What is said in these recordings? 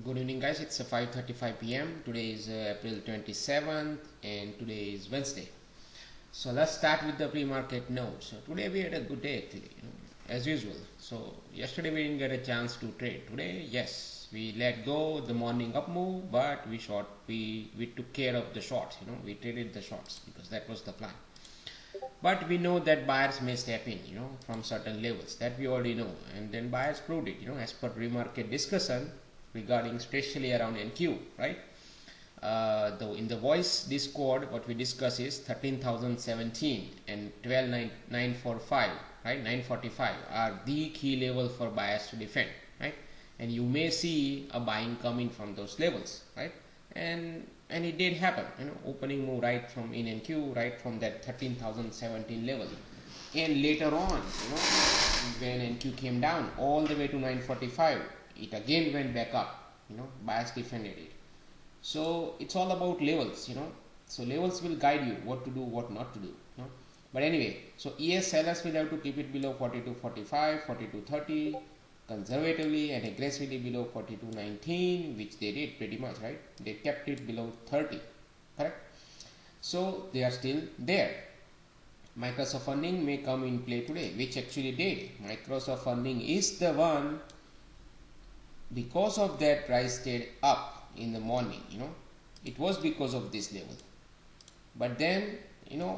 Good evening guys, it's 5:35 p.m. Today is April 27th and today is Wednesday. So let's start with the pre-market note. So today we had a good day actually, as usual. So yesterday we didn't get a chance to trade. Today, yes, we let go the morning up move, but we took care of the shorts, we traded the shorts because that was the plan. But we know that buyers may step in, from certain levels, that we already know, and then buyers proved it, as per pre-market discussion regarding especially around NQ, right? Though in the voice Discord, what we discuss is 13,017 and 12,945, right? 945 are the key level for buyers to defend, right? And you may see a buying coming from those levels, right? And it did happen, opening move right from in NQ, right from that 13,017 level. And later on, when NQ came down all the way to 945, it again went back up, buyers defended it. So it's all about levels, so levels will guide you what to do, what not to do, but anyway, so ES sellers will have to keep it below 42.45, 42.30 conservatively, and aggressively below 42.19, which they did pretty much, right? They kept it below 30, correct? So they are still there. Microsoft earning may come in play today, which actually did. Microsoft earning is the one. Because of that, price stayed up in the morning, it was because of this level. But then,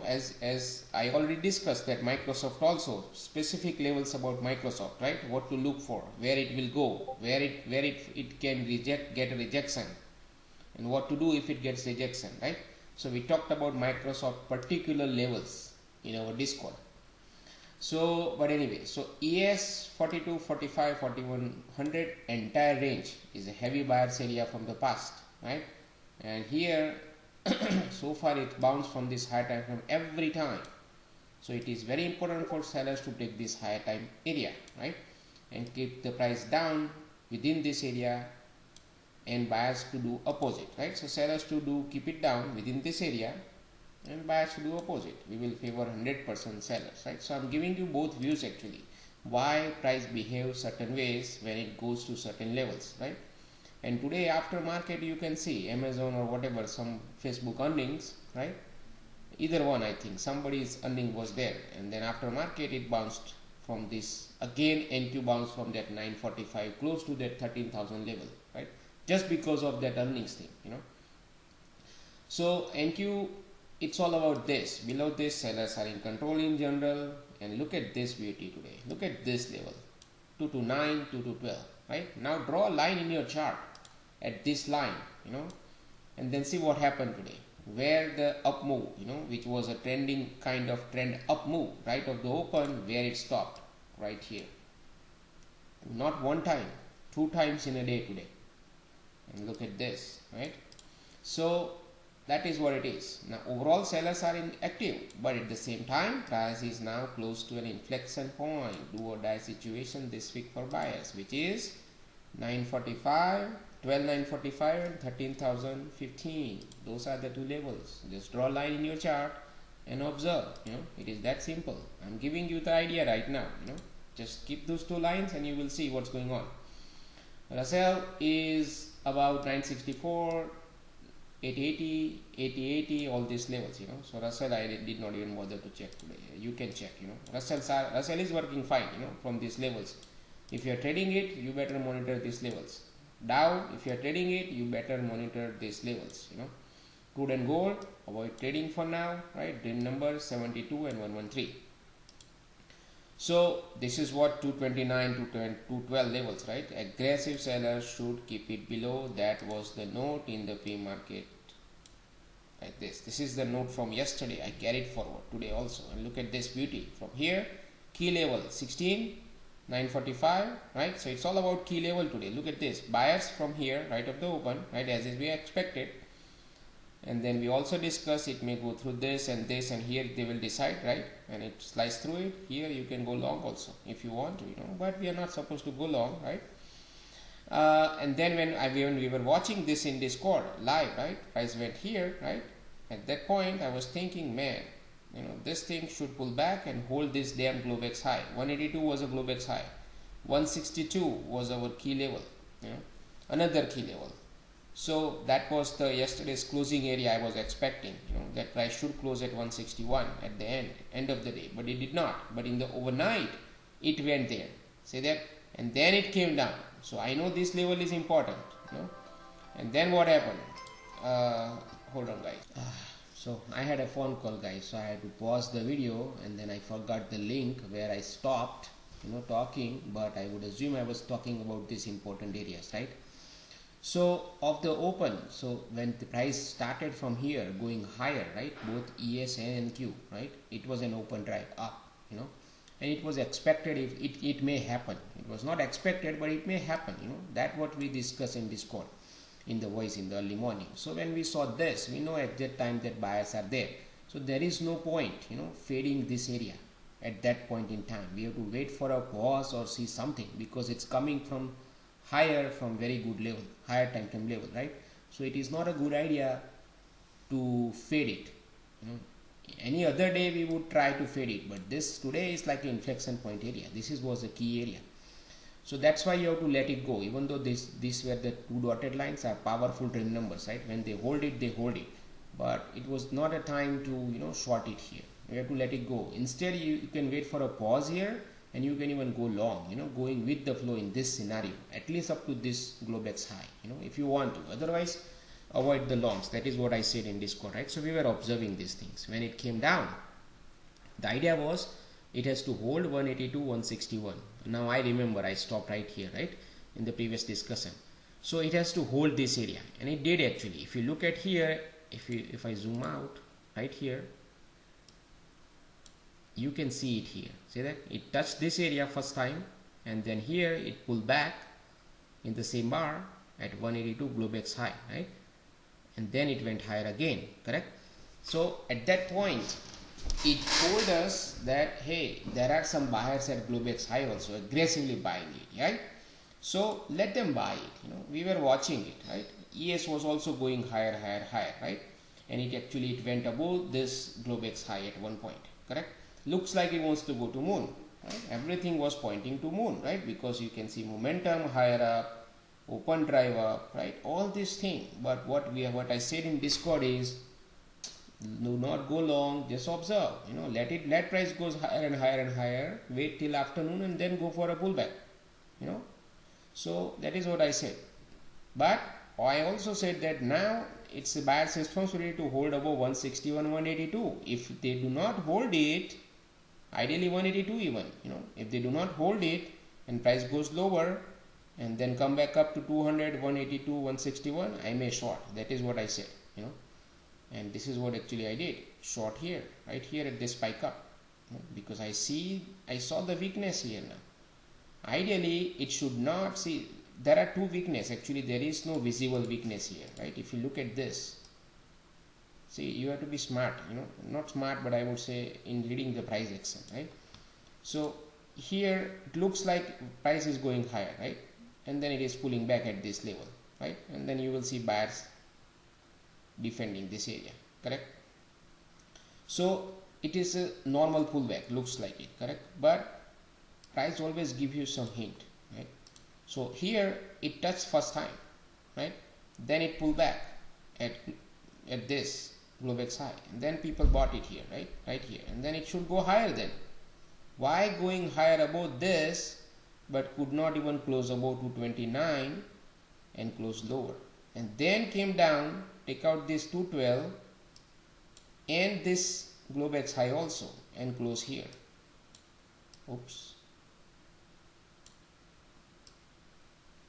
as I already discussed, that Microsoft also specific levels about Microsoft, right? What to look for, where it will go, where it can get a rejection, and what to do if it gets rejection, right? So we talked about Microsoft particular levels in our Discord. So, but anyway, so ES 42, 45, 4100 entire range is a heavy buyers area from the past, right? And here, so far it bounced from this higher time frame every time. So it is very important for sellers to take this higher time area, right? And keep the price down within this area, and buyers to do opposite, right? So sellers to keep it down within this area, and buyers to do opposite. We will favor 100% sellers, right? So I'm giving you both views actually, why price behaves certain ways when it goes to certain levels, right? And today after market, you can see Amazon or whatever, some Facebook earnings, right? Either one, I think somebody's earning was there, and then after market it bounced from this again. NQ bounced from that 945 close to that 13,000 level, right? Just because of that earnings thing, So NQ, it's all about this. Below this, sellers are in control in general. And look at this beauty today. Look at this level, 2 to 9, 2 to 12, right? Now draw a line in your chart at this line, and then see what happened today. Where the up move, which was a trending kind of trend up move, right, of the open, where it stopped, right here. Not one time, 2 times in a day today. And look at this, right? So that is what it is. Now overall sellers are active, but at the same time price is now close to an inflection point, do or die situation this week for buyers, which is 945, 12,945 and 13,015. Those are the two levels. Just draw a line in your chart and observe. It is that simple. I'm giving you the idea right now. Just keep those 2 lines and you will see what's going on. Russell is about 964, 880, 8080, all these levels, So Russell, I did not even bother to check today. You can check, Russell is working fine, from these levels. If you are trading it, you better monitor these levels. Dow, if you are trading it, you better monitor these levels, Crude and gold, avoid trading for now, right? Dream numbers 72 and 113. So this is what 229 to 212 levels, right? Aggressive sellers should keep it below. That was the note in the pre-market, like this. This is the note from yesterday. I carried forward today also. And look at this beauty. From here, key level 16, 945, right? So it's all about key level today. Look at this. Buyers from here, right of the open, right, as is we expected. And then we also discuss it may go through this, and here they will decide, right? And it slices through it. Here you can go long also if you want to, but we are not supposed to go long, right? And then when we were watching this in Discord live, right, price went here, right? At that point I was thinking, man, this thing should pull back and hold this damn Globex high. 182 was a Globex high, 162 was our key level, another key level. So that was the yesterday's closing area I was expecting, that price should close at 161 at the end of the day, but it did not. But in the overnight it went there, see that, and then it came down. So I know this level is important, and then what happened? Hold on guys. So I had a phone call guys, so I had to pause the video, and then I forgot the link where I stopped talking, but I would assume I was talking about these important areas, right? So of the open, so when the price started from here going higher, right, both ES and NQ, right, it was an open drive up, and it was expected. If it may happen, it was not expected, but it may happen, that what we discussed in Discord in the voice in the early morning. So when we saw this, we know at that time that buyers are there, so there is no point fading this area at that point in time. We have to wait for a pause or see something, because it's coming from higher, from very good level, higher time frame level, right? So it is not a good idea to fade it. Any other day we would try to fade it, but this today is like an inflection point area. This was a key area. So that's why you have to let it go, even though these were the two dotted lines are powerful trend numbers, right? When they hold it, they hold it, but it was not a time to short it here. You have to let it go. Instead you can wait for a pause here, and you can even go long, going with the flow in this scenario, at least up to this Globex high, if you want to. Otherwise, avoid the longs. That is what I said in Discord, right? So we were observing these things. When it came down, the idea was it has to hold 182, 161. Now I remember I stopped right here, right, in the previous discussion. So it has to hold this area, and it did actually. If you look at here, if I zoom out right here, you can see it here. See that it touched this area first time, and then here it pulled back in the same bar at 182 Globex high, right? And then it went higher again, correct? So at that point it told us that hey, there are some buyers at Globex high also aggressively buying it, right? So let them buy it. We were watching it, right? ES was also going higher, right? And it went above this Globex high at one point, correct? Looks like it wants to go to moon, right? Everything was pointing to moon, right? Because you can see momentum higher up, open drive up, right? All these things. But what I said in Discord is, do not go long, just observe. Let price goes higher and higher and higher. Wait till afternoon and then go for a pullback. So that is what I said. But I also said that now it's the buyer's responsibility to hold above 161, 182. If they do not hold it, ideally 182 even, if they do not hold it and price goes lower and then come back up to 200, 182, 161, I may short. That is what I said, and this is what actually I did. Short here, right here at this spike up, because I saw the weakness here now. Ideally it should not, see, there are two weaknesses. Actually there is no visible weakness here, right? If you look at this, see, you have to be smart, not smart, but I would say in reading the price action, right? So here it looks like price is going higher, right? And then it is pulling back at this level, right? And then you will see buyers defending this area, correct? So it is a normal pullback, looks like it, correct? But price always give you some hint, right? So here it touched first time, right? Then it pulled back at this Globex high, and then people bought it here, right here, and then it should go higher. Then why going higher above this, but could not even close above 229 and close lower, and then came down, take out this 212 and this Globex high also, and close here. Oops.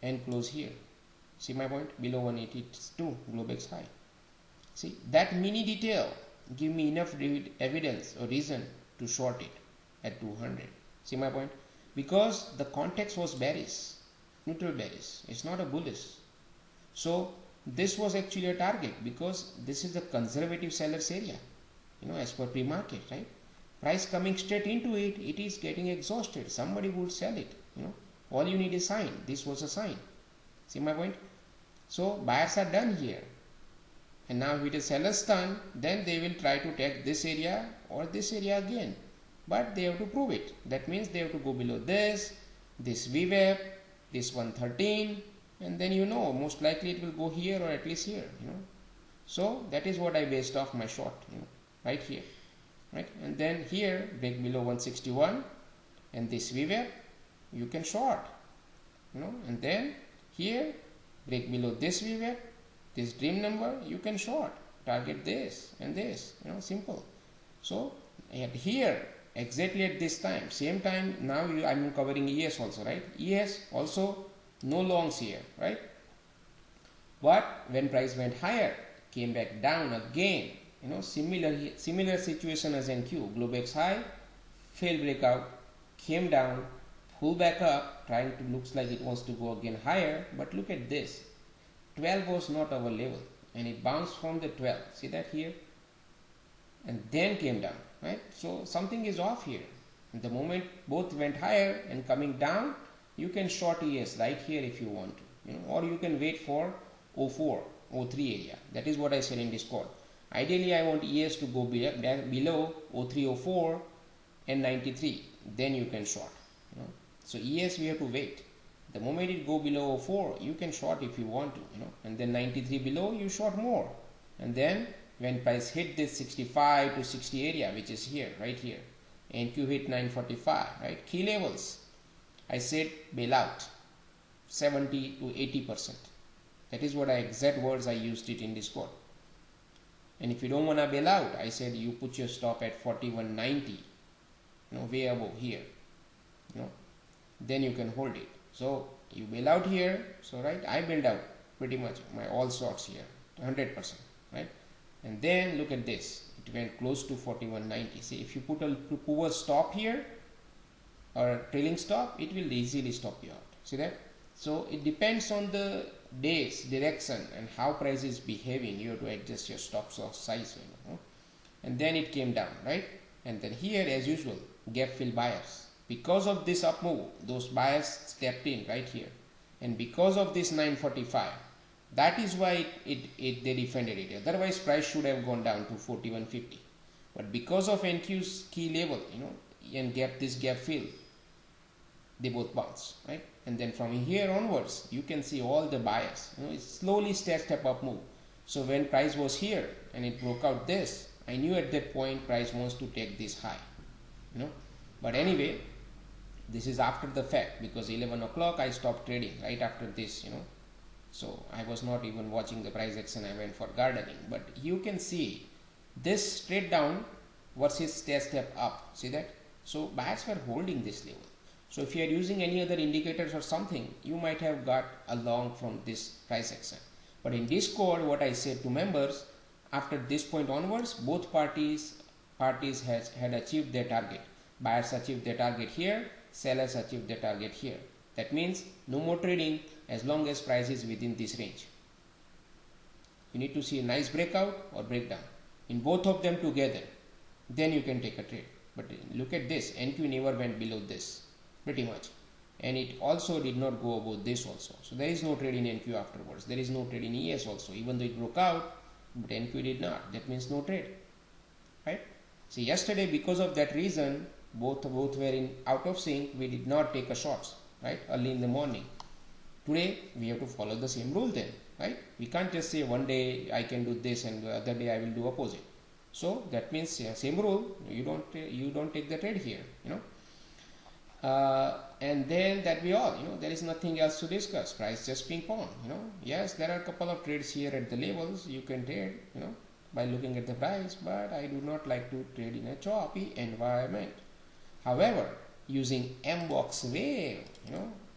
And close here. See my point? Below 182 Globex high. See, that mini detail give me enough evidence or reason to short it at 200. See my point? Because the context was bearish, neutral bearish. It's not a bullish. So this was actually a target, because this is the conservative sellers area, as per pre-market, right? Price coming straight into it, it is getting exhausted. Somebody would sell it, All you need is sign. This was a sign. See my point? So buyers are done here. And now if it is seller's turn, then they will try to take this area or this area again. But they have to prove it. That means they have to go below this VWAP, this 113, and then most likely it will go here or at least here, so that is what I based off my short, right here, right? And then here break below 161 and this VWAP you can short, and then here break below this VWAP, this dream number, you can short, target this and this, simple. So at here exactly at this time, same time, now I'm covering ES also, right? ES also no longs here, right? But when price went higher, came back down again, similar situation as NQ, Globex high, failed breakout, came down, pull back up, trying to, looks like it wants to go again higher, but look at this, 12 was not our level and it bounced from the 12, see that here, and then came down, right? So something is off here. And the moment both went higher and coming down, you can short ES right here if you want to, or you can wait for 04, 03 area. That is what I said in Discord. Ideally I want ES to go back below 03, 04 and 93, then you can short, so ES we have to wait. The moment it go below 04, you can short if you want to, and then 93 below, you short more. And then when price hit this 65 to 60 area, which is here, right here, NQ hit 945, right? Key levels, I said bail out 70 to 80%. That is what exact words I used it in Discord. And if you don't want to bail out, I said you put your stop at 4190, way above here, then you can hold it. So you bail out here, so right, I bailed out pretty much my all stocks here 100%, right? And then look at this, it went close to 4190. See, if you put a poor stop here or a trailing stop, it will easily stop you out, see that? So it depends on the day's direction and how price is behaving. You have to adjust your stop loss size, and then it came down, right? And then here as usual, gap fill buyers. Because of this up move, those buyers stepped in right here, and because of this 945, that is why they defended it. Otherwise price should have gone down to 4150, but because of NQ's key level, and this gap fill, they both bounce, right? And then from here onwards, you can see all the buyers, it's slowly step up move. So when price was here and it broke out this, I knew at that point price wants to take this high, but anyway, this is after the fact, because 11 o'clock I stopped trading right after this, so I was not even watching the price action, I went for gardening. But you can see this straight down versus step up, see that? So buyers were holding this level. So if you are using any other indicators or something, you might have got a long from this price action. But in Discord, what I said to members, after this point onwards, both parties had achieved their target. Buyers achieved their target here, sellers achieved their target here. That means no more trading as long as price is within this range. You need to see a nice breakout or breakdown in both of them together, then you can take a trade. But look at this, NQ never went below this pretty much, and it also did not go above this also. So there is no trade in NQ afterwards. There is no trade in ES also, even though it broke out, but NQ did not. That means no trade, right? So yesterday, because of that reason, both were out of sync. We did not take a shots, right, early in the morning. Today we have to follow the same rule then, right? We can't just say one day I can do this and the other day I will do opposite. So that means same rule, you don't take the trade here, and then that be all, there is nothing else to discuss. Price just ping pong, yes, there are a couple of trades here at the levels you can trade, by looking at the price, but I do not like to trade in a choppy environment. However, using M-box wave,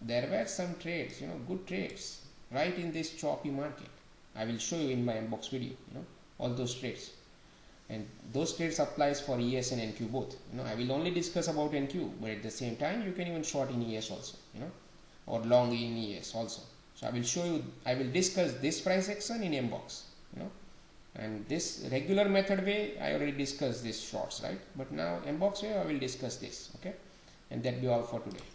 there were some trades, good trades right in this choppy market. I will show you in my M-box video, all those trades. And those trades applies for ES and NQ both. I will only discuss about NQ, but at the same time you can even short in ES also, or long in ES also. So I will show you, I will discuss this price action in M-box, and this regular method way I already discussed this shorts, right? But now M-box way I will discuss this, okay? And that be all for today.